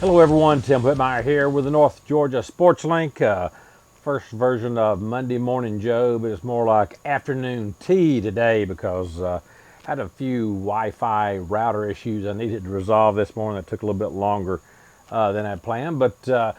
Hello everyone, Tim Whitmire here with the North Georgia Sports Link. First version of Monday Morning Joe, but it's more like afternoon tea today because I had a few Wi-Fi router issues I needed to resolve this morning. It took a little bit longer than I planned. But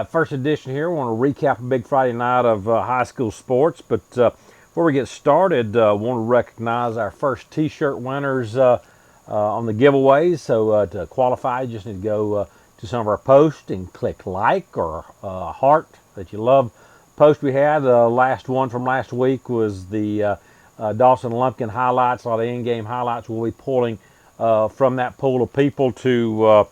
first edition here, I want to recap a big Friday night of high school sports. But before we get started, I want to recognize our first t-shirt winners on the giveaways. So to qualify, you just need to go to some of our posts and click like or heart that you love post we had. The last one from last week was the Dawson Lumpkin highlights. A lot of in-game highlights. We'll be pulling from that pool of people to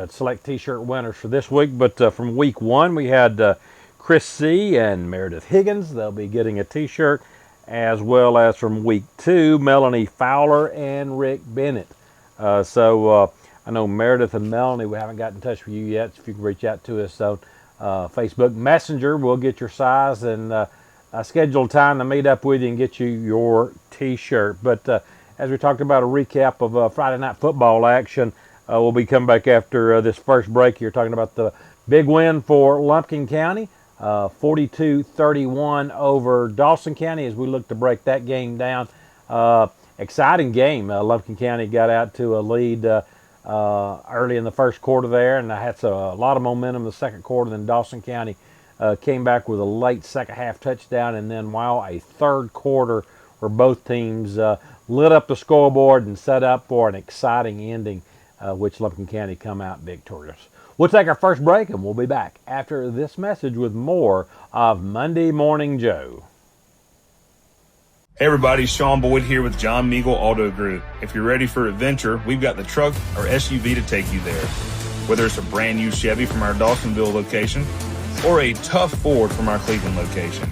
select t-shirt winners for this week. But from week one, we had Chris C. and Meredith Higgins. They'll be getting a t-shirt, as well as from week two, Melanie Fowler and Rick Bennett. I know Meredith and Melanie, we haven't got in touch with you yet. So if you can reach out to us on Facebook Messenger, we'll get your size and schedule time to meet up with you and get you your t-shirt. But as we talked about a recap of Friday night football action, we'll be coming back after this first break. You're talking about the big win for Lumpkin County, 42-31 over Dawson County as we look to break that game down. Exciting game. Lumpkin County got out to a lead early in the first quarter there, and I had a lot of momentum in the second quarter. Then Dawson County came back with a late second half touchdown, and then a third quarter where both teams lit up the scoreboard and set up for an exciting ending, which Lumpkin County come out victorious. We'll take our first break, and we'll be back after this message with more of Monday Morning Joe. Hey everybody, Sean Boyd here with John Meagle Auto Group. If you're ready for adventure, we've got the truck or SUV to take you there. Whether it's a brand new Chevy from our Dawsonville location or a tough Ford from our Cleveland location.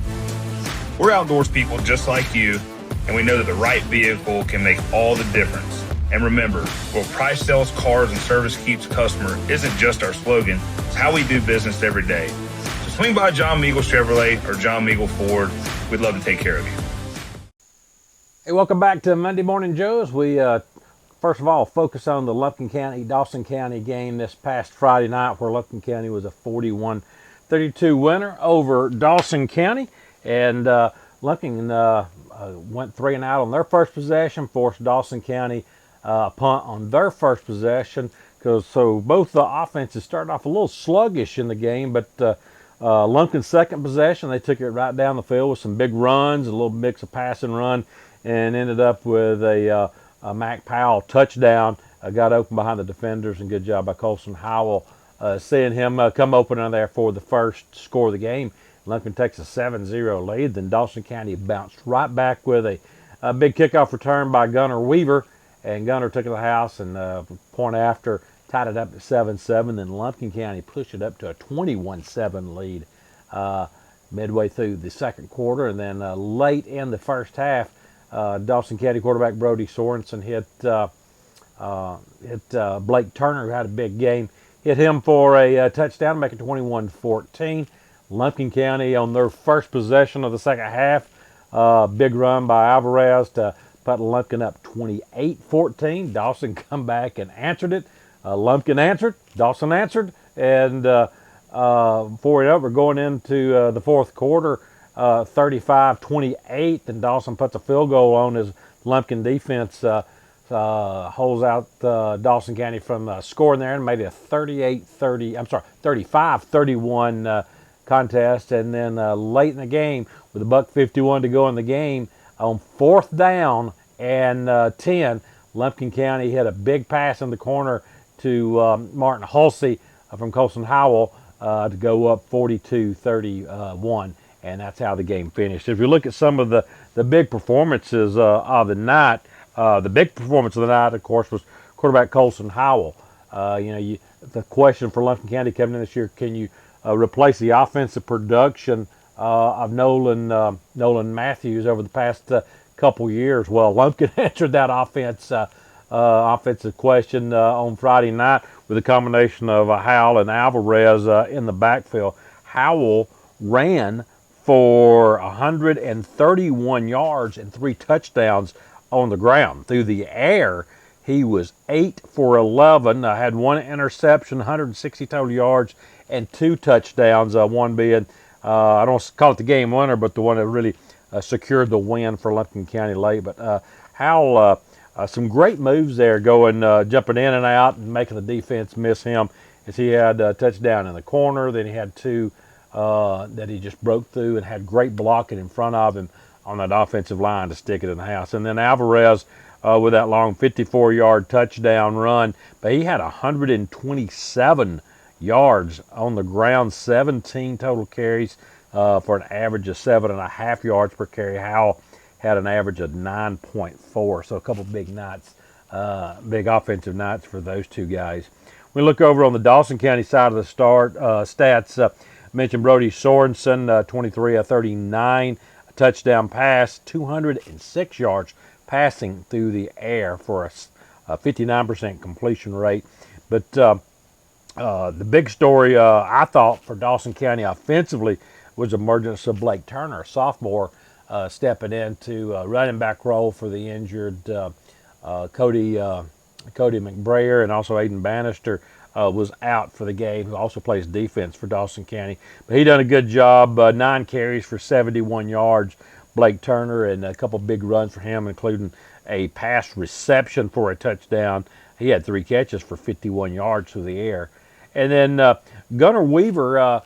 We're outdoors people just like you, and we know that the right vehicle can make all the difference. And remember, where price sells cars and service keeps customer isn't just our slogan, it's how we do business every day. So swing by John Meagle Chevrolet or John Meagle Ford. We'd love to take care of you. Hey, welcome back to Monday Morning Joe. As we first of all focus on the Lumpkin County Dawson County game this past Friday night, where Lumpkin County was a 41-32 winner over Dawson County, and Lumpkin went 3 and out on their first possession, forced Dawson County a punt on their first possession. So both the offenses started off a little sluggish in the game, but Lumpkin's second possession, they took it right down the field with some big runs, a little mix of pass and run, and ended up with a Mac Powell touchdown. Got open behind the defenders, and good job by Colson Howell seeing him come open in there for the first score of the game. Lumpkin takes a 7-0 lead. Then Dawson County bounced right back with a big kickoff return by Gunnar Weaver, and Gunnar took it to the house and point after tied it up at 7-7. Then Lumpkin County pushed it up to a 21-7 lead midway through the second quarter, and then late in the first half, Dawson County quarterback Brody Sorensen hit Blake Turner, who had a big game, hit him for a touchdown, make it 21-14. Lumpkin County on their first possession of the second half, big run by Alvarez to put Lumpkin up 28-14. Dawson come back and answered it. Lumpkin answered, Dawson answered, and before we're going into the fourth quarter, 35-28, and Dawson puts a field goal on his Lumpkin defense, holds out Dawson County from scoring there, and made it a 35-31 contest. And then late in the game, with $1:51 to go in the game, on fourth down and 10, Lumpkin County hit a big pass in the corner to Martin Hulsey from Colson Howell to go up 42-31. And that's how the game finished. If you look at some of the big performances of the night, the big performance of the night, of course, was quarterback Colson Howell. The question for Lumpkin County coming in this year, can you replace the offensive production of Nolan Matthews over the past couple years? Well, Lumpkin answered that offensive question on Friday night with a combination of Howell and Alvarez in the backfield. Howell ran for 131 yards and 3 touchdowns on the ground. Through the air, He was 8 for 11. Had one interception, 160 total yards, and 2 touchdowns. One being, I don't call it the game winner, but the one that really secured the win for Lumpkin County late. But some great moves there, going jumping in and out and making the defense miss him, as he had a touchdown in the corner. Then he had 2 that he just broke through, and had great blocking in front of him on that offensive line to stick it in the house. And then Alvarez with that long 54-yard touchdown run, but he had 127 yards on the ground, 17 total carries for an average of 7.5 yards per carry. Howell had an average of 9.4, so a couple big nights, big offensive nights for those 2 guys. We look over on the Dawson County side of the stats. Mentioned Brody Sorensen, 23 of 39, a touchdown pass, 206 yards passing through the air for a 59% completion rate. But the big story, I thought, for Dawson County offensively was the emergence of Blake Turner, a sophomore, stepping into running back role for the injured Cody McBrayer, and also Aiden Bannister was out for the game, who also plays defense for Dawson County. But he done a good job, 9 carries for 71 yards, Blake Turner, and a couple big runs for him, including a pass reception for a touchdown. He had 3 catches for 51 yards through the air. And then Gunnar Weaver,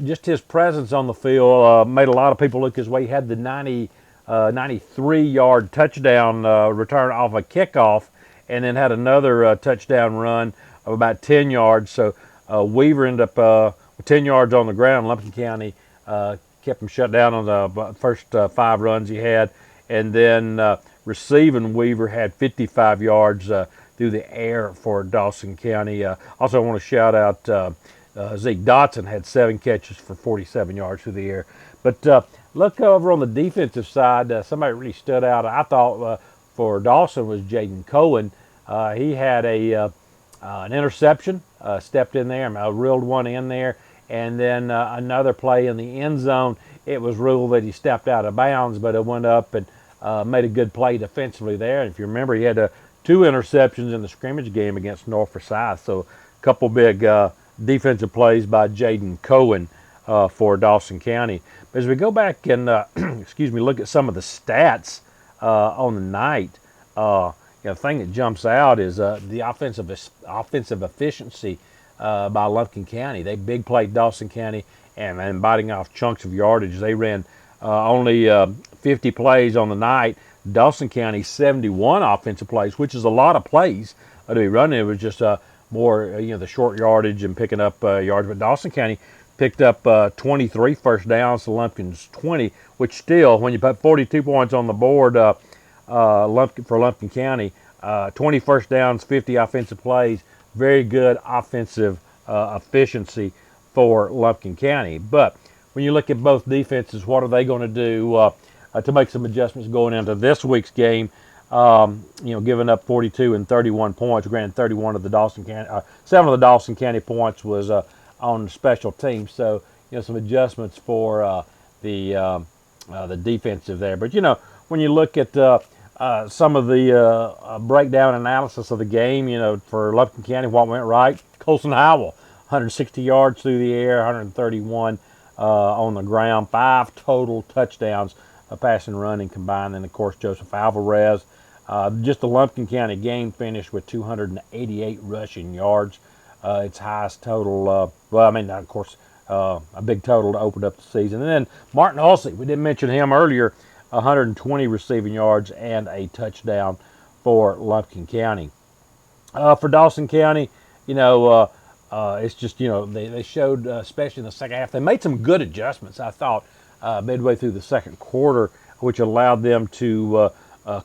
just his presence on the field made a lot of people look his way. He had the 93-yard touchdown return off a kickoff, and then had another touchdown run of about 10 yards. So Weaver ended up with 10 yards on the ground. Lumpkin County kept him shut down on the first 5 runs he had. And then receiving, Weaver had 55 yards through the air for Dawson County. Also, I want to shout out Zeke Dawson, had 7 catches for 47 yards through the air. But look over on the defensive side, somebody really stood out, I thought, for Dawson was Jaden Cohen. He had an interception, stepped in there, reeled one in there, and then another play in the end zone. It was ruled that he stepped out of bounds, but it went up and made a good play defensively there. And if you remember, he had 2 interceptions in the scrimmage game against North Forsyth. So a couple big defensive plays by Jaden Cohen for Dawson County. But as we go back and look at some of the stats on the night, the thing that jumps out is the offensive efficiency by Lumpkin County. They big played Dawson County and biting off chunks of yardage. They ran only 50 plays on the night. Dawson County 71 offensive plays, which is a lot of plays to be running. It was just more the short yardage and picking up yards. But Dawson County picked up 23 first downs to Lumpkin's 20, which still, when you put 42 points on the board for Lumpkin County, 20 first downs, 50 offensive plays, very good offensive efficiency for Lumpkin County. But when you look at both defenses, what are they going to do to make some adjustments going into this week's game? Giving up 42 and 31 points. Granted, 31 of the Dawson County, 7 of the Dawson County points was on special teams. So some adjustments for the defensive there. But when you look at some of the breakdown analysis of the game, for Lumpkin County, what went right? Colson Howell, 160 yards through the air, 131 on the ground, 5 total touchdowns, passing and running combined. And of course, Joseph Alvarez. Just the Lumpkin County game finished with 288 rushing yards. Its highest total, of course, a big total to open up the season. And then Martin Halsey, we didn't mention him earlier, 120 receiving yards and a touchdown for Lumpkin County. For Dawson County, it's just, they showed, especially in the second half, they made some good adjustments, I thought, midway through the second quarter, which allowed them to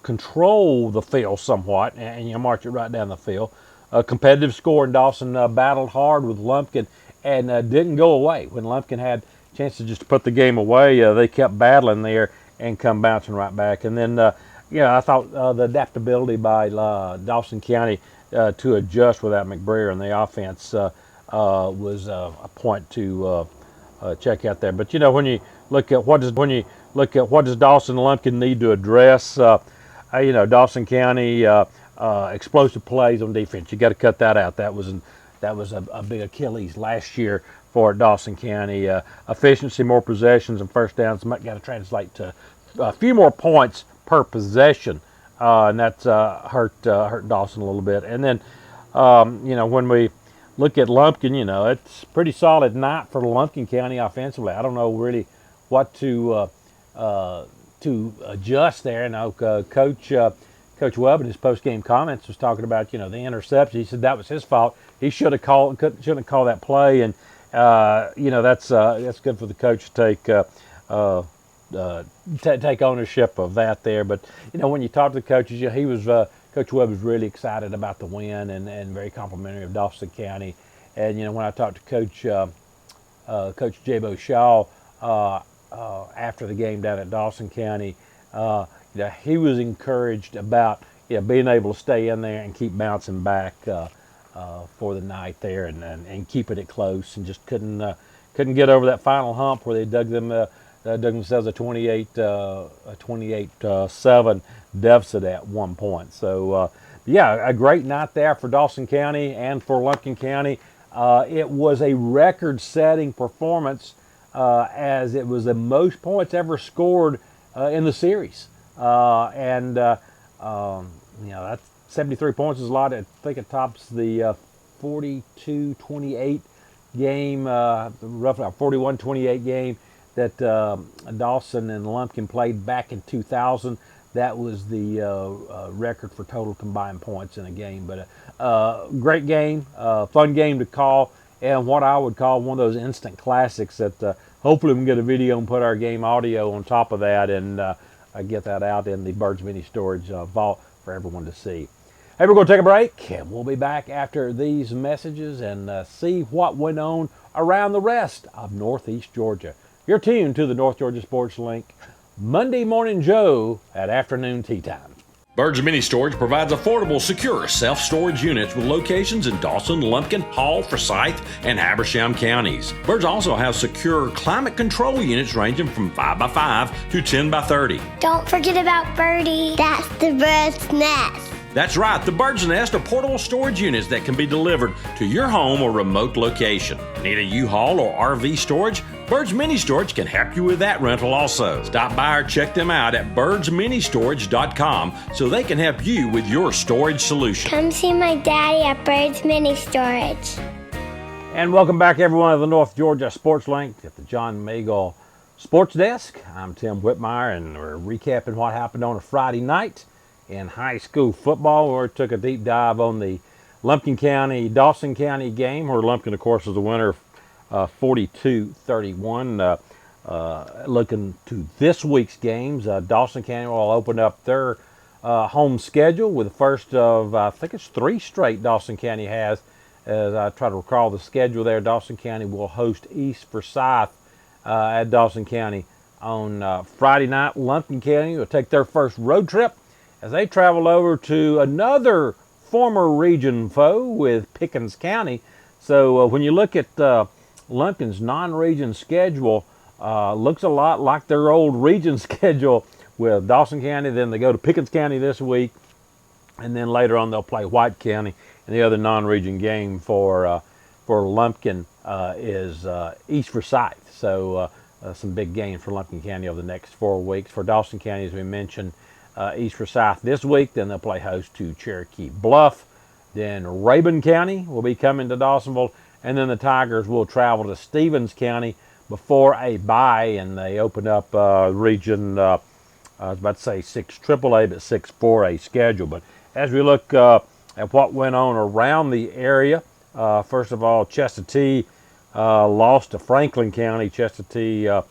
control the field somewhat and march it right down the field. A competitive score, and Dawson battled hard with Lumpkin and didn't go away. When Lumpkin had chances just to put the game away, they kept battling there and come bouncing right back. And then, I thought the adaptability by Dawson County to adjust without McBrayer in the offense was a point to check out there. But when you look at what does Dawson and Lumpkin need to address, Dawson County explosive plays on defense. You got to cut that out. That was a big Achilles last year for Dawson County. Efficiency, more possessions, and first downs got to translate to a few more points per possession, and that's hurt Dawson a little bit. And then, when we look at Lumpkin, it's a pretty solid night for Lumpkin County offensively. I don't know really what to adjust there. Coach Webb in his post-game comments was talking about the interception. He said that was his fault. He shouldn't have called that play, and that's good for the coach to take ownership of that there. But when you talk to the coaches, Coach Webb was really excited about the win and very complimentary of Dawson County. And when I talked to Coach Jabo Shaw after the game down at Dawson County, he was encouraged about being able to stay in there and keep bouncing back for the night there and keeping it close, and just couldn't get over that final hump where they dug themselves a 28-7 deficit at one point. So a great night there for Dawson County and for Lumpkin County. It was a record-setting performance, as it was the most points ever scored in the series. That's 73 points is a lot. I think it tops the 42-28 game, roughly 41-28 game that Dawson and Lumpkin played back in 2000. That was the record for total combined points in a game. But great game, fun game to call, and what I would call one of those instant classics that hopefully we can get a video and put our game audio on top of that and get that out in the Birds Mini Storage vault for everyone to see. Hey, we're going to take a break, and we'll be back after these messages and see what went on around the rest of Northeast Georgia. You're tuned to the North Georgia Sports Link Monday Morning Joe at afternoon tea time. Birds Mini Storage provides affordable, secure self-storage units with locations in Dawson, Lumpkin, Hall, Forsyth, and Habersham counties. Birds also have secure climate control units ranging from 5x5 to 10x30. Don't forget about Birdie. That's the bird's nest. That's right, the Bird's Nest are portable storage units that can be delivered to your home or remote location. Need a U-Haul or RV storage? Birds Mini Storage can help you with that rental also. Stop by or check them out at birdsministorage.com so they can help you with your storage solution. Come see my daddy at Birds Mini Storage. And welcome back, everyone, to the North Georgia Sports Link at the John Magel Sports Desk. I'm Tim Whitmire, and we're recapping what happened on a Friday night in high school football, where we took a deep dive on the Lumpkin County, Dawson County game, where Lumpkin, of course, was the winner 42-31. Looking to this week's games, Dawson County will open up their home schedule with the first of, I think it's 3 straight Dawson County has. As I try to recall the schedule there, Dawson County will host East Forsyth at Dawson County on Friday night. Lumpkin County will take their first road trip as they travel over to another former region foe with Pickens County. So when you look at Lumpkin's non-region schedule, looks a lot like their old region schedule with Dawson County. Then they go to Pickens County this week, and then later on they'll play White County. And the other non-region game for Lumpkin is East Forsyth. So some big games for Lumpkin County over the next 4 weeks. For Dawson County, as we mentioned, East Forsyth this week. Then they'll play host to Cherokee Bluff. Then Rabun County will be coming to Dawsonville. And then the Tigers will travel to Stevens County before a bye. And they open up region, I was about to say 6 AAA, but 6 4A schedule. But as we look at what went on around the area, first of all, Chestatee lost to Franklin County. Chestatee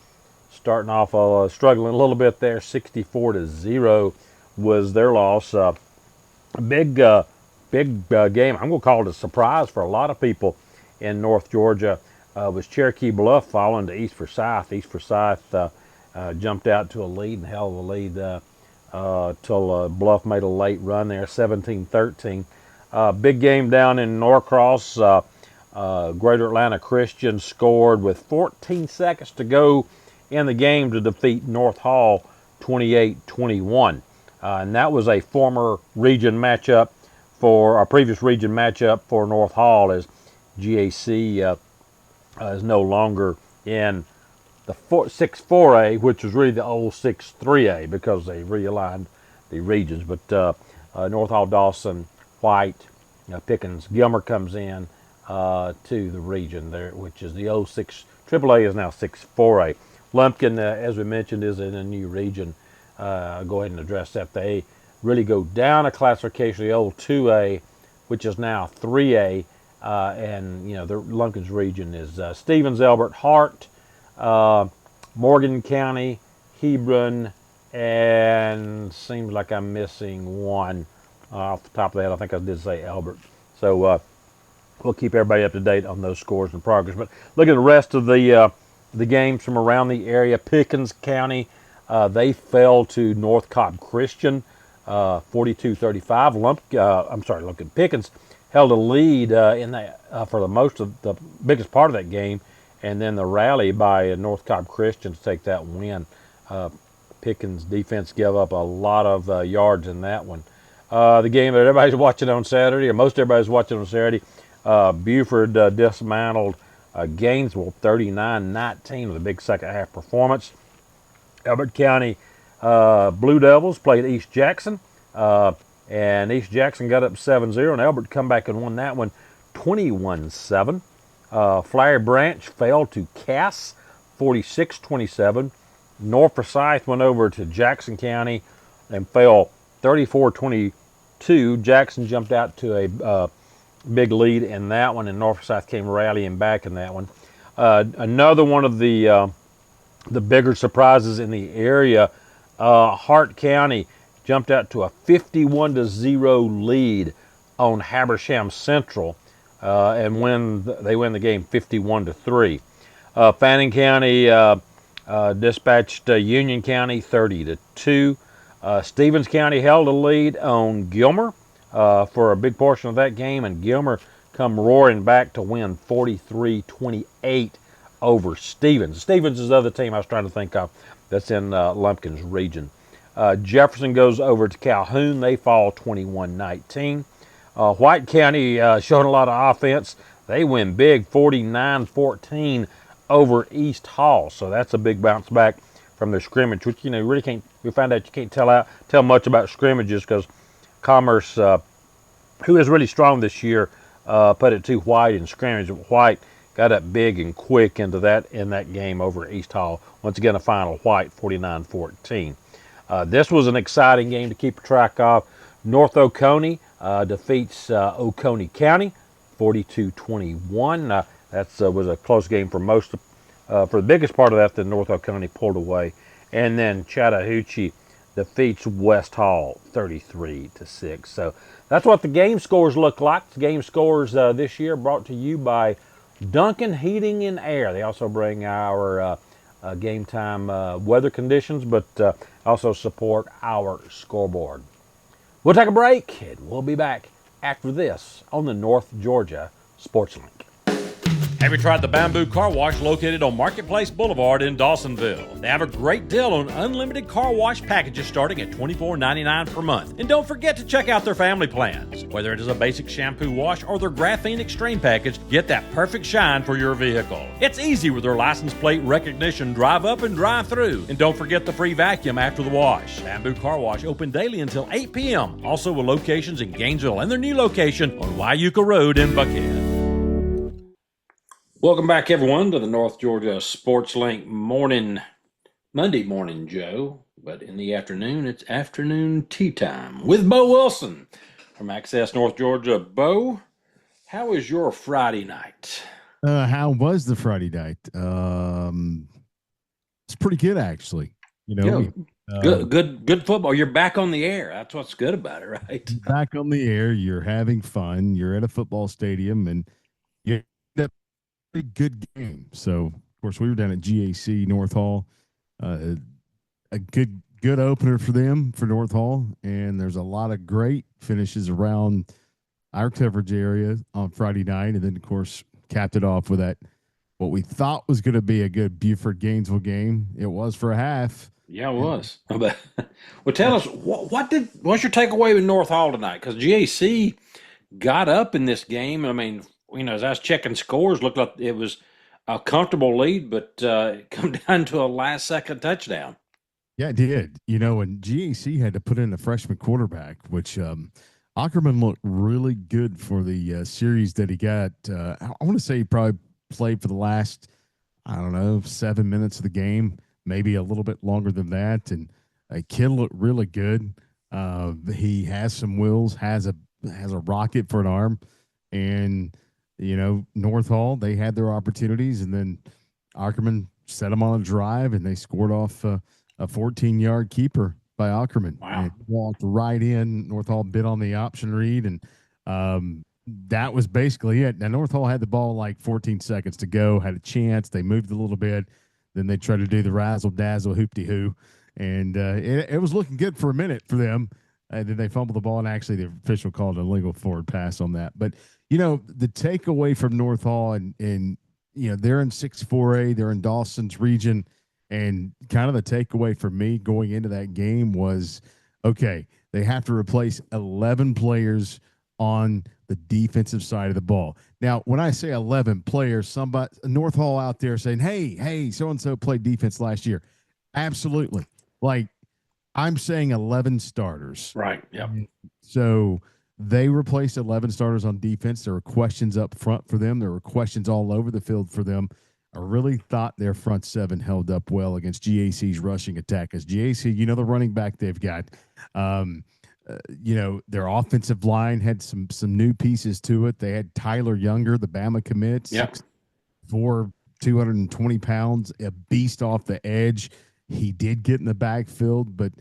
starting off struggling a little bit there. 64-0 was their loss. Big game. I'm going to call it a surprise for a lot of people in North Georgia. Was Cherokee Bluff falling to East Forsyth. East Forsyth jumped out to a lead and held the lead till Bluff made a late run there, 17-13. Big game down in Norcross. Greater Atlanta Christian scored with 14 seconds to go in the game to defeat North Hall 28-21. and that was a former region matchup for our previous region matchup for North Hall, as GAC is no longer in the 6-4A, which was really the old 6-3A because they realigned the regions. But North Hall, Dawson, White, Pickens, Gilmer comes in to the region there, which is the old 6 AAA is now 6-4A. Lumpkin, as we mentioned, is in a new region. I'll go ahead and address that. They really go down a classification, the old 2A, which is now 3A, and the Lumpkin's region is Stevens, Elbert, Hart, Morgan County, Hebron, and seems like I'm missing one off the top of that. I think I did say Elbert. So we'll keep everybody up to date on those scores and progress. But look at the rest of the games from around the area. Pickens County, they fell to North Cobb Christian, 42-35. Look at Pickens held a lead in that for the most of the biggest part of that game, and then the rally by North Cobb Christian to take that win. Pickens defense gave up a lot of yards in that one. The game that everybody's watching on Saturday, or most everybody's watching on Saturday, Buford dismantled Gainesville 39-19 with a big second half performance. Elbert County Blue Devils played East Jackson, and East Jackson got up 7-0, and Elbert come back and won that one 21-7. Flowery Branch fell to Cass 46-27. North Forsyth went over to Jackson County and fell 34-22. Jackson jumped out to a big lead in that one, and North Forsyth came rallying back in that one. Another one of the bigger surprises in the area, Hart County jumped out to a 51-0 lead on Habersham Central, and they win the game 51-3. Fannin County dispatched Union County 30-2. Stevens County held a lead on Gilmer for a big portion of that game, and Gilmer come roaring back to win 43-28 over Stevens. Stevens is the other team I was trying to think of that's in Lumpkin's region. Jefferson goes over to Calhoun. They fall 21-19. White County showing a lot of offense. They win big 49-14 over East Hall. So that's a big bounce back from their scrimmage, which really can't. We found out you can't tell much about scrimmages because Commerce, who is really strong this year, put it to White in scrimmage. White got up big and quick in that game over East Hall. Once again, a final White 49-14. This was an exciting game to keep track of. North Oconee defeats Oconee County 42-21. That was a close game for for the biggest part of that. Then North Oconee pulled away, and then Chattahoochee defeats West Hall 33-6. So that's what the game scores look like. The game scores this year brought to you by Duncan Heating and Air. They also bring our game time weather conditions, but also support our scoreboard. We'll take a break, and we'll be back after this on the North Georgia Sports Link. Have you tried the Bamboo Car Wash located on Marketplace Boulevard in Dawsonville? They have a great deal on unlimited car wash packages starting at $24.99 per month. And don't forget to check out their family plans. Whether it is a basic shampoo wash or their Graphene Extreme package, get that perfect shine for your vehicle. It's easy with their license plate recognition drive up and drive through. And don't forget the free vacuum after the wash. Bamboo Car Wash open daily until 8 p.m. Also with locations in Gainesville and their new location on Wyuka Road in Buckhead. Welcome back, everyone, to the North Georgia Sports Link Monday morning, Joe. But in the afternoon, it's afternoon tea time with Bo Wilson from Access North Georgia. Bo, how was your Friday night? How was the Friday night? It's pretty good, actually. Good football. You're back on the air. That's what's good about it, right? Back on the air. You're having fun. You're at a football stadium, and you're a good game. So, of course, we were down at GAC North Hall. A good opener for them, for North Hall, and there's a lot of great finishes around our coverage area on Friday night, and then, of course, capped it off with that what we thought was going to be a good Buford Gainesville game. It was for a half. Yeah, it was. But well, tell us what's your takeaway with North Hall tonight? Because GAC got up in this game. I mean, as I was checking scores, looked like it was a comfortable lead, but it come down to a last second touchdown. Yeah, it did. And GAC had to put in a freshman quarterback, which Ackerman looked really good for the series that he got. I want to say he probably played for the last, I don't know, 7 minutes of the game, maybe a little bit longer than that. And a kid looked really good. He has some wheels, has a rocket for an arm, and North Hall, they had their opportunities, and then Ackerman set them on a drive, and they scored off a 14-yard keeper by Ackerman. Wow. And walked right in. North Hall bid on the option read, and that was basically it. Now, North Hall had the ball like 14 seconds to go, had a chance. They moved a little bit. Then they tried to do the razzle-dazzle hoop-de-hoo, and it was looking good for a minute for them. And then they fumbled the ball, and actually the official called an illegal forward pass on that. But, the takeaway from North Hall, and they're in 6-4A, they're in Dawson's region, and kind of the takeaway for me going into that game was, okay, they have to replace 11 players on the defensive side of the ball. Now, when I say 11 players, somebody North Hall out there saying, hey, so-and-so played defense last year. Absolutely. Like, I'm saying 11 starters. Right. Yep. So they replaced 11 starters on defense. There were questions up front for them. There were questions all over the field for them. I really thought their front seven held up well against GAC's rushing attack. As GAC, the running back they've got, their offensive line had some new pieces to it. They had Tyler Younger, the Bama commit, 6'4", 220 pounds, a beast off the edge. He did get in the backfield, but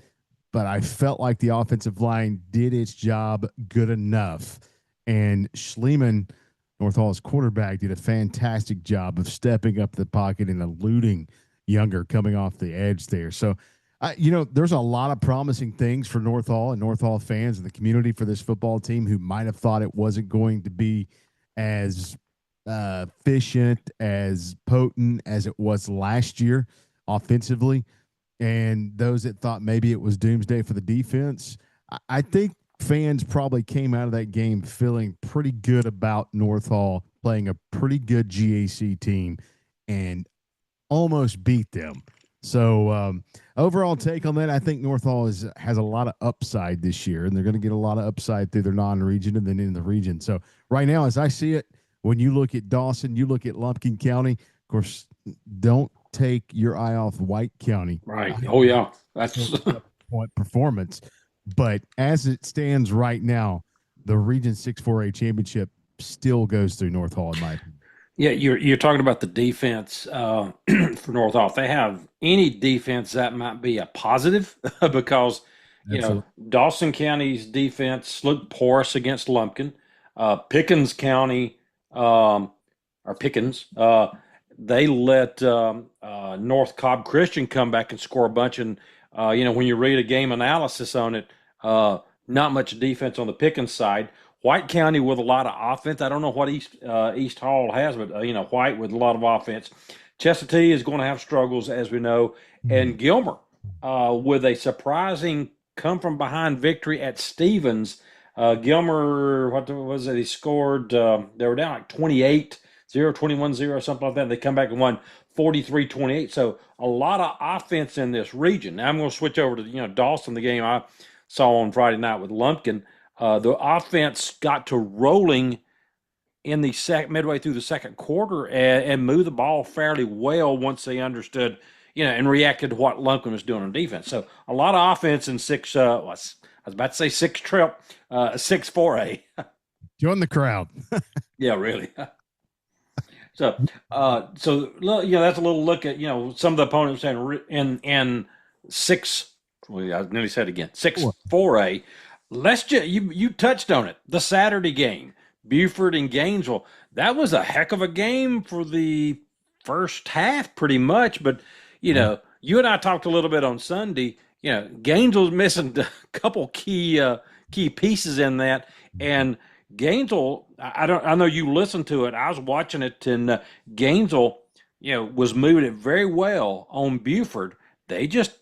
I felt like the offensive line did its job good enough. And Schliemann, North Hall's quarterback, did a fantastic job of stepping up the pocket and eluding Younger coming off the edge there. So, there's a lot of promising things for North Hall and North Hall fans and the community for this football team who might have thought it wasn't going to be as efficient, as potent as it was last year offensively. And those that thought maybe it was doomsday for the defense, I think fans probably came out of that game feeling pretty good about North Hall playing a pretty good GAC team and almost beat them. So overall take on that, I think North Hall has a lot of upside this year, and they're going to get a lot of upside through their non-region and then in the region. So right now, as I see it, when you look at Dawson, you look at Lumpkin County, of course, don't take your eye off White County. Right. Oh, yeah. That's point performance. But as it stands right now, the Region 6-4A championship still goes through North Hall, in my opinion. Yeah, you're talking about the defense for North Hall. If they have any defense, that might be a positive because, Dawson County's defense looked porous against Lumpkin. Pickens County, they let North Cobb Christian come back and score a bunch. And, when you read a game analysis on it, not much defense on the Pickens side. White County with a lot of offense. I don't know what East Hall has, but, White with a lot of offense. Chestatee is going to have struggles, as we know. And Gilmer with a surprising come-from-behind victory at Stevens. Gilmer, what was it? He scored, they were down like 28-0, 21-0, something like that. And they come back and won 43-28. So a lot of offense in this region. Now I'm going to switch over to, Dawson, the game I saw on Friday night with Lumpkin. The offense got to rolling in the midway through the second quarter and moved the ball fairly well once they understood, and reacted to what Lumpkin was doing on defense. So a lot of offense in 6-4A. Join the crowd. Yeah, really. So that's a little look at, some of the opponents saying in 6-4A. Let's just you touched on it. The Saturday game, Buford and Gainesville. That was a heck of a game for the first half, pretty much. But you and I talked a little bit on Sunday. Gainesville's missing a couple key pieces in that, and Gainesville. I know you listened to it. I was watching it, and Gainesville, was moving it very well on Buford. They just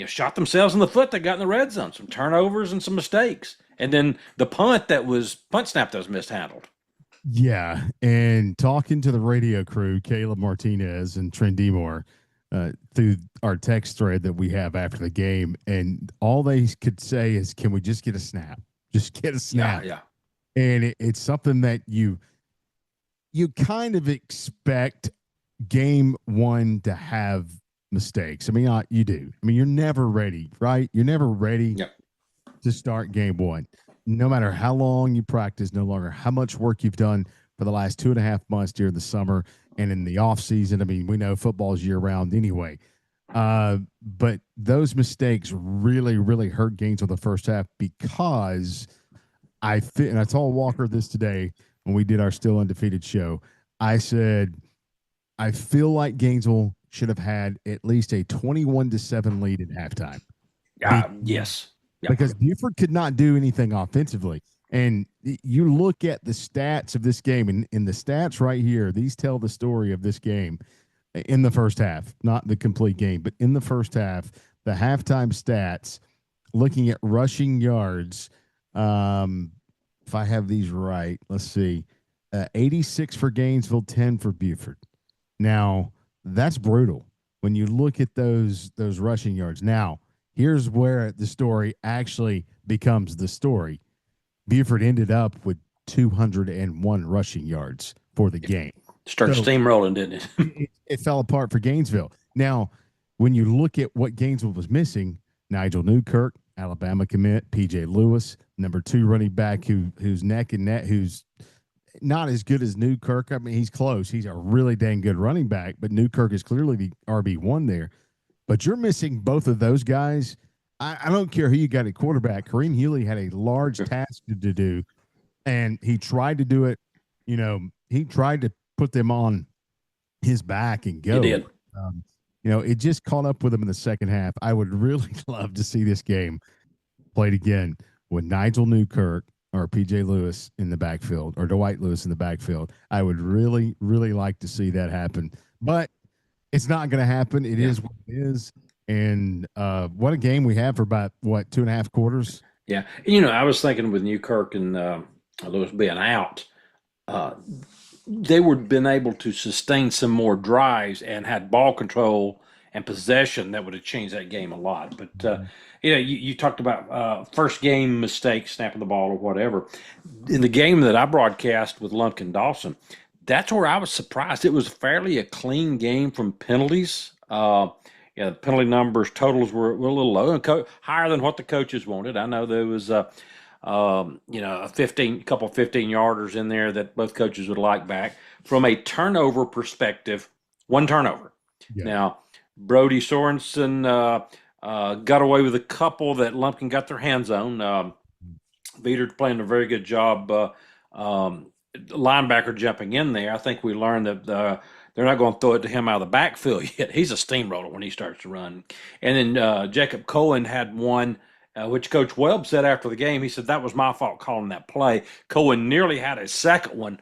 shot themselves in the foot. They got in the red zone, some turnovers and some mistakes, and then the punt snap that was mishandled. Yeah, and talking to the radio crew, Caleb Martinez and Trent Demore, through our text thread that we have after the game, and all they could say is, "Can we just get a snap? Just get a snap." Yeah. And it's something that you kind of expect game one to have mistakes. I mean, you do. I mean, you're never ready, right? You're never ready to start game one. No matter how long you practice, no longer how much work you've done for the last 2.5 months during the summer and in the off season. I mean, we know football is year round anyway. But those mistakes really, really hurt Gainesville the first half, because and I told Walker this today when we did our Still Undefeated show. I said, I feel like Gainesville should have had at least a 21-7 lead at halftime. Yes. Because Buford could not do anything offensively. And you look at the stats of this game, and in the stats right here, these tell the story of this game in the first half, not the complete game, but in the first half, the halftime stats, looking at rushing yards, if I have these right, let's see, 86 for Gainesville, 10 for Buford. Now, that's brutal when you look at those rushing yards. Now, here's where the story actually becomes the story. Buford ended up with 201 rushing yards for the game. Started steamrolling, didn't it? It fell apart for Gainesville. Now, when you look at what Gainesville was missing, Nigel Newkirk, Alabama commit, P.J. Lewis, number 2 running back who's neck and neck, who's not as good as Newkirk. I mean, he's close. He's a really dang good running back, but Newkirk is clearly the RB1 there. But you're missing both of those guys. I don't care who you got at quarterback. Kareem Healy had a large task to do, and he tried to do it. He tried to put them on his back and go. He did. It just caught up with him in the second half. I would really love to see this game played again with Nigel Newkirk or P.J. Lewis in the backfield, or Dwight Lewis in the backfield. I would really, really like to see that happen. But it's not going to happen. It is what it is. And what a game we have for about, 2.5 quarters? Yeah. I was thinking with Newkirk and Lewis being out, they would have been able to sustain some more drives and had ball control and possession that would have changed that game a lot. But, you talked about first game mistakes, snapping the ball or whatever. In the game that I broadcast with Lumpkin Dawson, that's where I was surprised. It was fairly a clean game from penalties. The penalty numbers, totals were a little low and higher than what the coaches wanted. I know there was a couple 15-yarders in there that both coaches would like back. From a turnover perspective, 1 turnover. Yeah. Now, Brody Sorensen got away with a couple that Lumpkin got their hands on. Veter's playing a very good job. Linebacker jumping in there. I think we learned that they're not going to throw it to him out of the backfield yet. He's a steamroller when he starts to run. And then Jacob Cohen had one, which Coach Webb said after the game. He said, that was my fault calling that play. Cohen nearly had a second one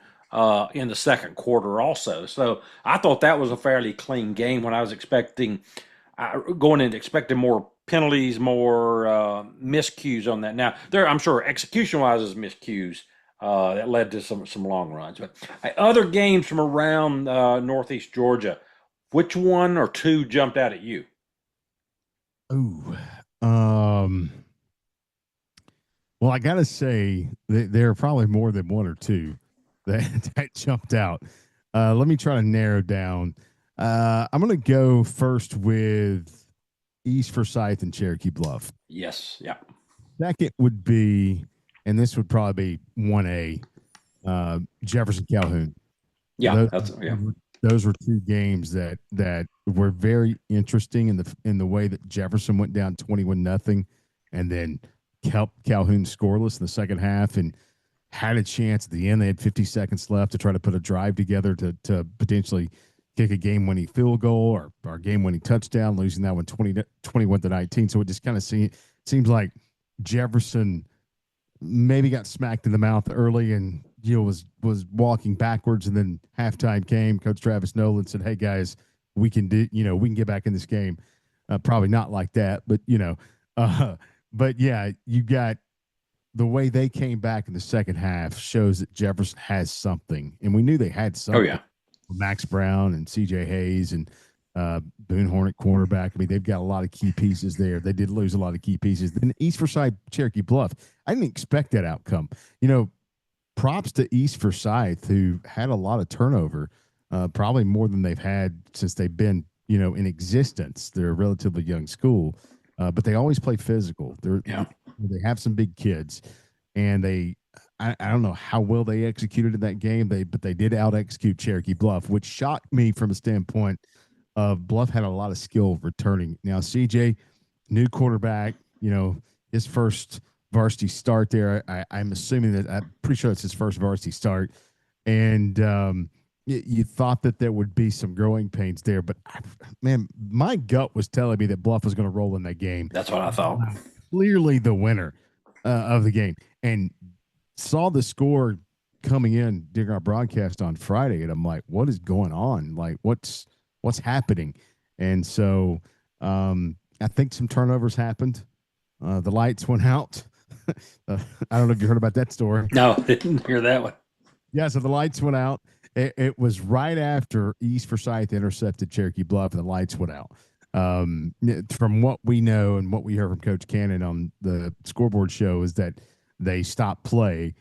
in the second quarter also. So I thought that was a fairly clean game when I was expecting more penalties, more miscues on that. Now, I'm sure execution-wise is miscues. That led to some long runs. But other games from around Northeast Georgia, which one or two jumped out at you? Well, I got to say there are probably more than one or two that jumped out. Let me try to narrow down. I'm going to go first with East Forsyth and Cherokee Bluff. Yes, yeah. Second would be, and this would probably be 1A, Jefferson Calhoun. Yeah, those were two games that were very interesting in the way that Jefferson went down 21-0, and then Calhoun scoreless in the second half and had a chance at the end. They had 50 seconds left to try to put a drive together to potentially kick a game-winning field goal or game-winning touchdown, losing that one 21-19. So it just kind of seems like Jefferson maybe got smacked in the mouth early and was walking backwards, and then halftime came. Coach Travis Nolan said, "Hey guys, we can get back in this game." Probably not like that, but but yeah, you got the way they came back in the second half shows that Jefferson has something, and we knew they had Oh something. yeah. Max Brown and C.J. Hayes and Boone Hornet cornerback. I mean, they've got a lot of key pieces there. They did lose a lot of key pieces. Then East Forsyth, Cherokee Bluff. I didn't expect that outcome. Props to East Forsyth, who had a lot of turnover, probably more than they've had since they've been, in existence. They're a relatively young school, but they always play physical. They have some big kids, and I don't know how well they executed in that game. But they did out execute Cherokee Bluff, which shocked me from a standpoint of Bluff had a lot of skill returning. Now CJ, new quarterback, his first varsity start there. I'm assuming that I'm pretty sure it's his first varsity start, and you thought that there would be some growing pains there, but man, my gut was telling me that Bluff was going to roll in that game. That's what I thought. Clearly, the winner of the game, and saw the score coming in during our broadcast on Friday, and I'm like, what is going on? Like, what's happening? And so I think some turnovers happened. The lights went out. I don't know if you heard about that story. No, didn't hear that one. Yeah, so the lights went out. It was right after East Forsyth intercepted Cherokee Bluff, and the lights went out. From what we know and what we heard from Coach Cannon on the scoreboard show is that they stopped play,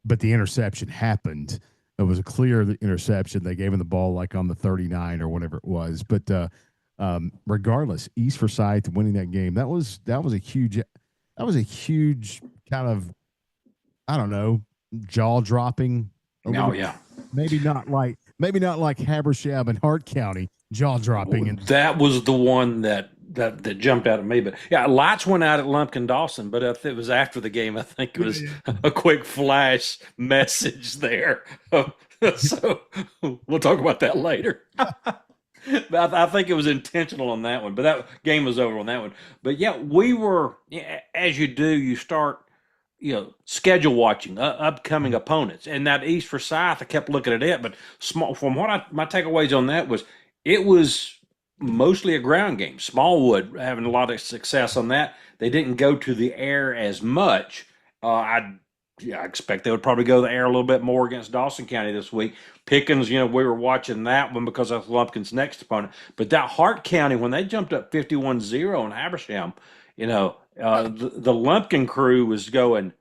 but the interception happened. It was a clear interception. They gave him the ball like on the 39 or whatever it was. But regardless, East Forsyth winning that game, that was a huge kind of, I don't know, jaw dropping. Oh yeah. Maybe not like Habersham and Hart County jaw dropping. And that was the one that jumped out at me. But yeah, lights went out at Lumpkin Dawson, but if it was after the game, I think it was a quick flash message there. So we'll talk about that later. But I think it was intentional on that one. But that game was over on that one. But yeah, we were, as you do, you start schedule watching upcoming opponents, and that East Forsyth, I kept looking at it, but from what my takeaways on that was, it was mostly a ground game. Smallwood having a lot of success on that. They didn't go to the air as much. I expect they would probably go to the air a little bit more against Dawson County this week. Pickens, we were watching that one because that's Lumpkin's next opponent. But that Hart County, when they jumped up 51-0 on Habersham, the Lumpkin crew was going,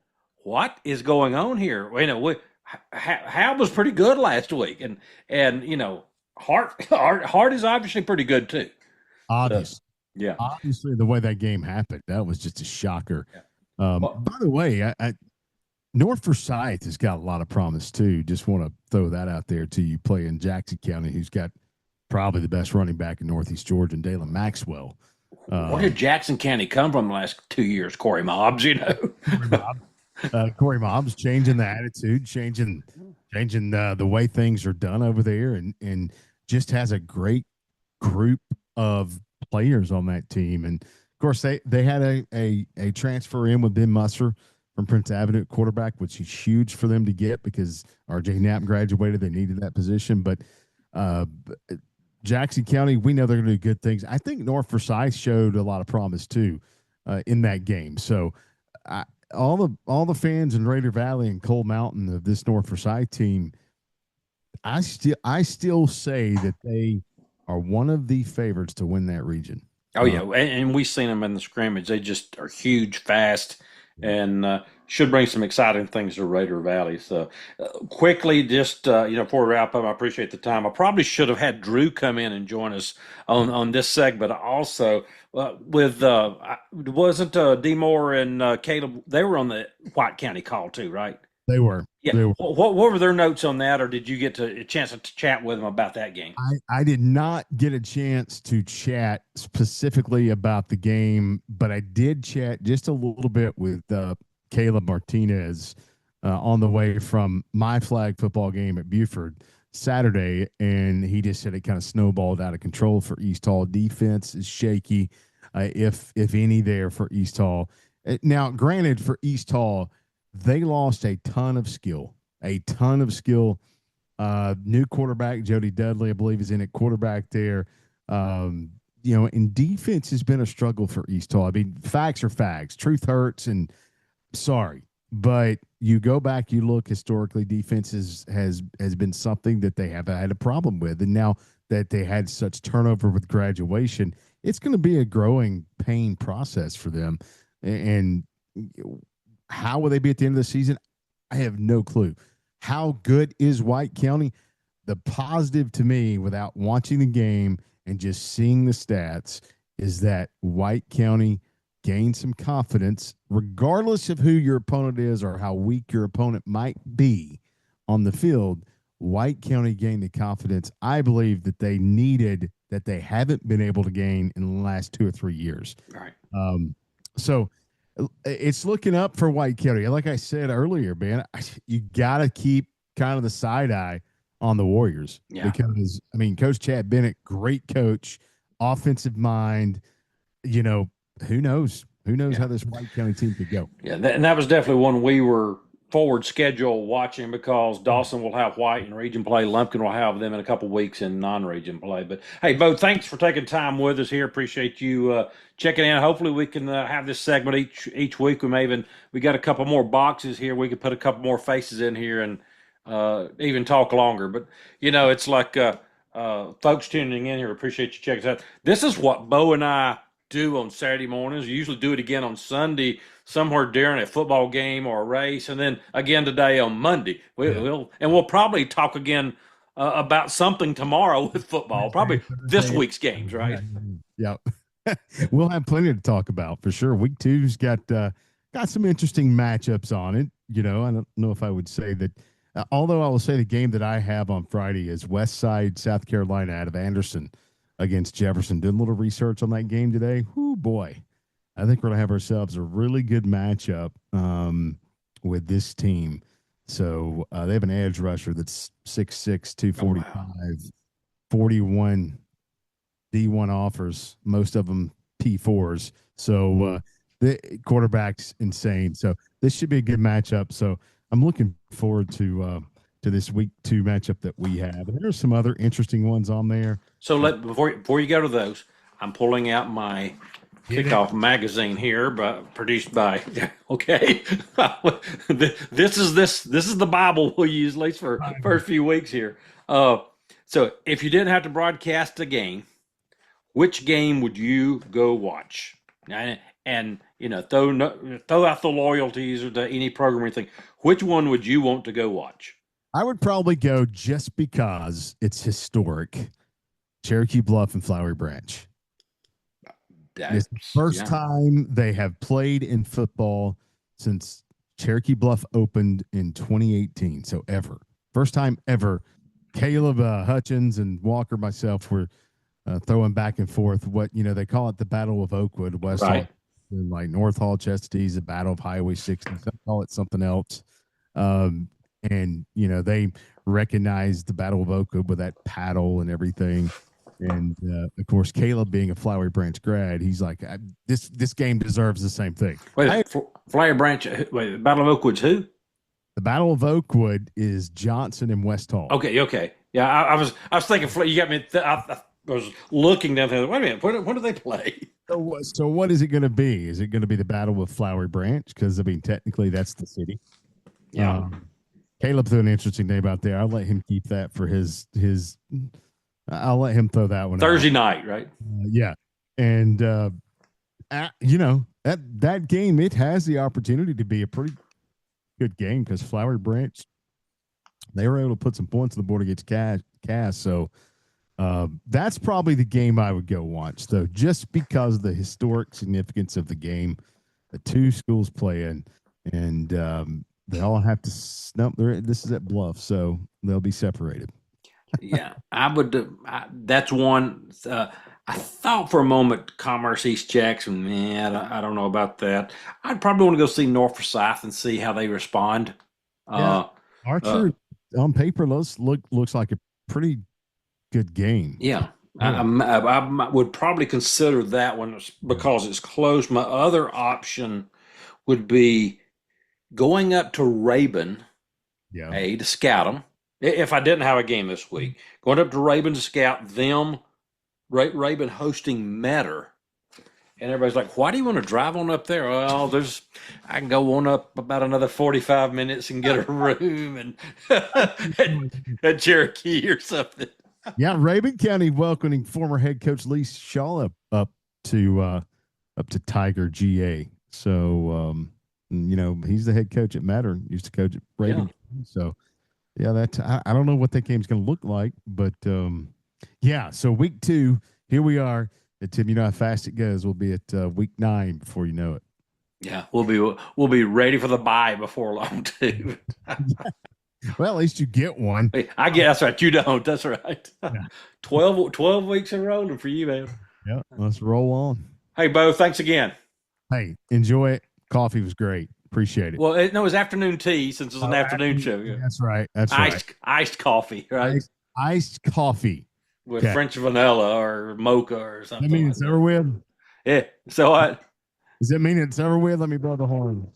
what is going on here? Hal was pretty good last week, and Hart is obviously pretty good too. Obviously, yeah. Obviously, the way that game happened, that was just a shocker. Yeah. By the way, North Forsyth has got a lot of promise too. Just want to throw that out there to you. Play in Jackson County, who's got probably the best running back in Northeast Georgia, and Dalen Maxwell. Where did Jackson County come from the last 2 years? Corey Mobbs, Corey Mobbs changing the attitude, changing the way things are done over there, and just has a great group of players on that team. And of course, they had a transfer in with Ben Musser from Prince Avenue at quarterback, which is huge for them to get because RJ Knapp graduated. They needed that position, but Jackson County, we know they're going to do good things. I think North Forsyth showed a lot of promise too in that game. So all the fans in Raider Valley and Coal Mountain of this North Forsyth team, I still say that they are one of the favorites to win that region. Oh yeah, and we've seen them in the scrimmage. They just are huge, fast, and should bring some exciting things to Raider Valley. So quickly, just before we wrap up, I appreciate the time. I probably should have had Drew come in and join us on this segment. Also, wasn't D Moore and Caleb? They were on the White County call too, right? They were. Yeah. They were. What were their notes on that, or did you get a chance to chat with them about that game? I did not get a chance to chat specifically about the game, but I did chat just a little bit with Caleb Martinez on the way from my flag football game at Buford Saturday, and he just said it kind of snowballed out of control for East Hall. Defense is shaky, if any, there for East Hall. Now, granted, for East Hall, they lost a ton of skill. New quarterback, Jody Dudley, I believe, is in at quarterback there. and defense has been a struggle for East Hall. I mean, facts are facts. Truth hurts, and sorry, but you go back, you look historically, defense has been something that they have had a problem with, and now that they had such turnover with graduation, it's going to be a growing pain process for them. And how will they be at the end of the season? I have no clue. How good is White County? The positive to me, without watching the game and just seeing the stats, is that White County gained some confidence, regardless of who your opponent is or how weak your opponent might be on the field. White County gained the confidence, I believe, that they needed, that they haven't been able to gain in the last 2 or 3 years. Right. So it's looking up for White County. Like I said earlier, man, you got to keep kind of the side eye on the Warriors. Yeah. Because, I mean, Coach Chad Bennett, great coach, offensive mind, who knows? Who knows how this White County team could go? Yeah, and that was definitely one we were forward schedule watching, because Dawson will have White in region play. Lumpkin will have them in a couple weeks in non-region play. But, hey, Bo, thanks for taking time with us here. Appreciate you checking in. Hopefully we can have this segment each week. We got a couple more boxes here. We could put a couple more faces in here and even talk longer. But, it's like folks tuning in here, appreciate you checking us out. This is what Bo and I do on Saturday mornings. We usually do it again on Sunday, somewhere during a football game or a race, and then again today on Monday. We'll probably talk again about something tomorrow with football, probably this week's games, right? Yep. We'll have plenty to talk about for sure. Week 2's got some interesting matchups on it. I don't know if I would say that, although I will say the game that I have on Friday is West Side, South Carolina, out of Anderson against Jefferson. Did a little research on that game today. Whoo, boy. I think we're going to have ourselves a really good matchup with this team. So they have an edge rusher that's 6'6", 245, 41 D1 offers, most of them P4s. So the quarterback's insane. So this should be a good matchup. So I'm looking forward to this week 2 matchup that we have. And there's some other interesting ones on there. So before you go to those, I'm pulling out my kickoff magazine here, produced by. Okay, this is the Bible we'll use at least for first few weeks here. So if you didn't have to broadcast a game, which game would you go watch? And throw out the loyalties or any program or anything. Which one would you want to go watch? I would probably go, just because it's historic, Cherokee Bluff and Flowery Branch. It's the first time they have played in football since Cherokee Bluff opened in 2018. So ever. First time ever. Caleb Hutchins and Walker, myself, were throwing back and forth what, they call it the Battle of Oakwood. West Hall, and like North Hall, Chestatee, the Battle of Highway 60. Some call it something else. And, they recognized the Battle of Oakwood with that paddle and everything. And, of course, Caleb being a Flowery Branch grad, he's like, this game deserves the same thing. Flowery Branch, Battle of Oakwood's who? The Battle of Oakwood is Johnson and West Hall. Okay. Yeah, I was thinking, you got me, I was looking down there, wait a minute, when do they play? So what is it going to be? Is it going to be the Battle of Flowery Branch? Because, technically that's the city. Yeah. Caleb threw an interesting name out there. I'll let him keep that for his I'll let him throw that one Thursday out. night, right? Yeah. And, that game, it has the opportunity to be a pretty good game because Flowery Branch, they were able to put some points on the board against Cass. So that's probably the game I would go watch, though, just because of the historic significance of the game. The 2 schools playing, and they all have to this is at Bluff, so they'll be separated. Yeah, I would. That's one. I thought for a moment Commerce East Jackson. I don't know about that. I'd probably want to go see North Forsyth and see how they respond. Archer on paper looks like a pretty good game. Yeah. I would probably consider that one because it's close. My other option would be going up to Rabun, to scout them. If I didn't have a game this week, going up to Rabun to scout them, Rabun hosting Metter. And everybody's like, why do you want to drive on up there? Well, I can go on up about another 45 minutes and get a room and at Cherokee or something. Yeah, Rabun County welcoming former head coach Lee Shaw up to Tiger GA. So he's the head coach at Matter. Used to coach at Rabun. Yeah. So yeah, I don't know what that game's going to look like, but so week 2, here we are. And Tim, you know how fast it goes. We'll be at week 9 before you know it. Yeah, we'll be ready for the bye before long too. Well, at least you get one. I get that's right. You don't. That's right. Yeah. 12 weeks in rolling for you, man. Yeah, let's roll on. Hey, Bo, thanks again. Hey, enjoy it. Coffee was great. Appreciate it. Well, it was afternoon tea since it's an afternoon show. Yeah. That's right. Iced coffee, right? Iced coffee. With French vanilla or mocha or something. That mean it's over with? Yeah. So what? Does that mean it's over with? Let me blow the horn.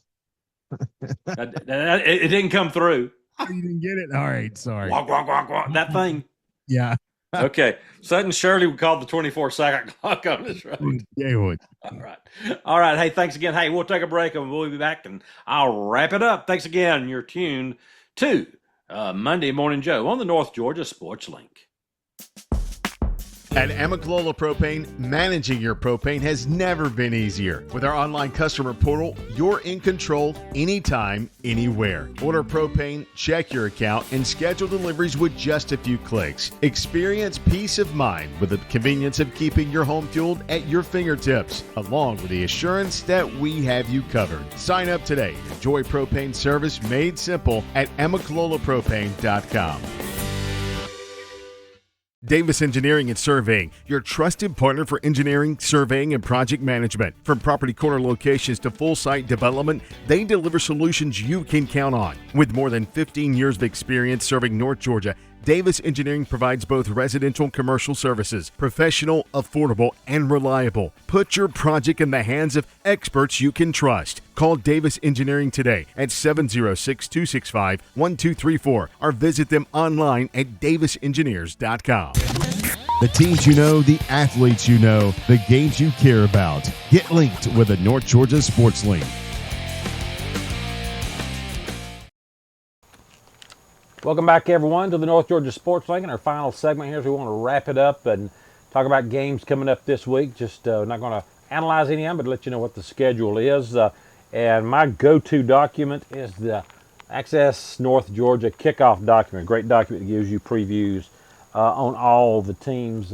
It didn't come through. Oh, you didn't get it? All right. Sorry. Walk, walk, walk, walk. That thing. Yeah. Okay. Sutton Shirley would call the 24-second clock on this road. Yeah, he would. All right. Hey, thanks again. Hey, we'll take a break and we'll be back and I'll wrap it up. Thanks again. You're tuned to Monday Morning Joe on the North Georgia Sports Link. At Amicalola Propane, managing your propane has never been easier. With our online customer portal, you're in control anytime, anywhere. Order propane, check your account, and schedule deliveries with just a few clicks. Experience peace of mind with the convenience of keeping your home fueled at your fingertips, along with the assurance that we have you covered. Sign up today and enjoy propane service made simple at amicalolapropane.com. Davis Engineering and Surveying, your trusted partner for engineering, surveying, and project management. From property corner locations to full site development, they deliver solutions you can count on. With more than 15 years of experience serving North Georgia, Davis Engineering provides both residential and commercial services, professional, affordable, and reliable. Put your project in the hands of experts you can trust. Call Davis Engineering today at 706-265-1234 or visit them online at davisengineers.com. The teams you know, the athletes you know, the games you care about. Get linked with the North Georgia Sports Link. Welcome back, everyone, to the North Georgia Sports Link. In our final segment here, we want to wrap it up and talk about games coming up this week. Just not going to analyze any of them, but let you know what the schedule is. And my go-to document is the Access North Georgia Kickoff document. Great document that gives you previews on all the teams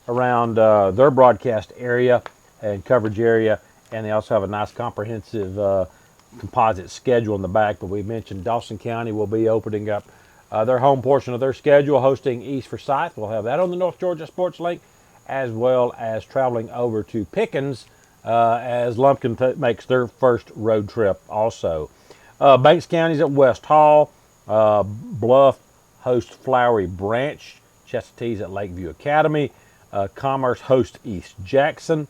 around their broadcast area and coverage area. And they also have a nice comprehensive composite schedule in the back. But we mentioned Dawson County will be opening up their home portion of their schedule, hosting East Forsyth. We'll have that on the North Georgia Sports Link, as well as traveling over to Pickens as Lumpkin makes their first road trip also. Banks County's at West Hall. Bluff hosts Flowery Branch. Chesapeake's at Lakeview Academy. Commerce hosts East Jackson.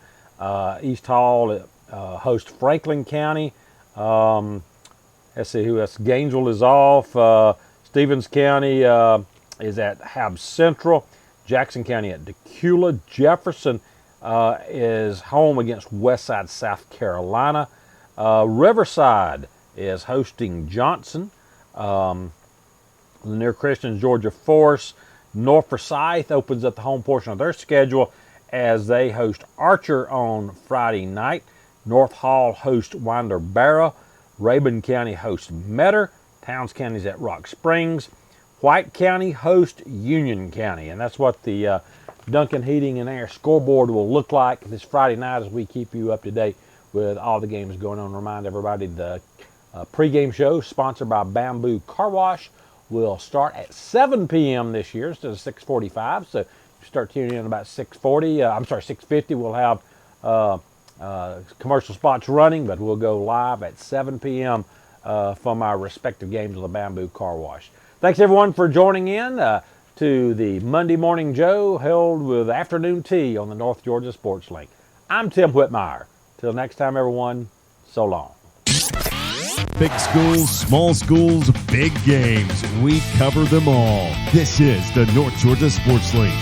East Hall hosts Franklin County. Let's see who else. Gainesville is off. Stevens County is at Hab Central. Jackson County at Decula. Jefferson is home against Westside, South Carolina. Riverside is hosting Johnson. Near Christian, Georgia Force. North Forsyth opens up the home portion of their schedule as they host Archer on Friday night. North Hall hosts Winder Barrow. Rabun County hosts Metter. Towns County is at Rock Springs. White County hosts Union County. And that's what the Duncan Heating and Air scoreboard will look like this Friday night as we keep you up to date with all the games going on. Remind everybody the pregame show sponsored by Bamboo Car Wash will start at 7 p.m. this year instead of 6:45. So you start tuning in about 6:50. We'll have commercial spots running, but we'll go live at 7 p.m. From our respective games of the Bamboo Car Wash. Thanks, everyone, for joining in to the Monday Morning Joe held with afternoon tea on the North Georgia Sports Link. I'm Tim Whitmire. Till next time, everyone, so long. Big schools, small schools, big games. We cover them all. This is the North Georgia Sports Link.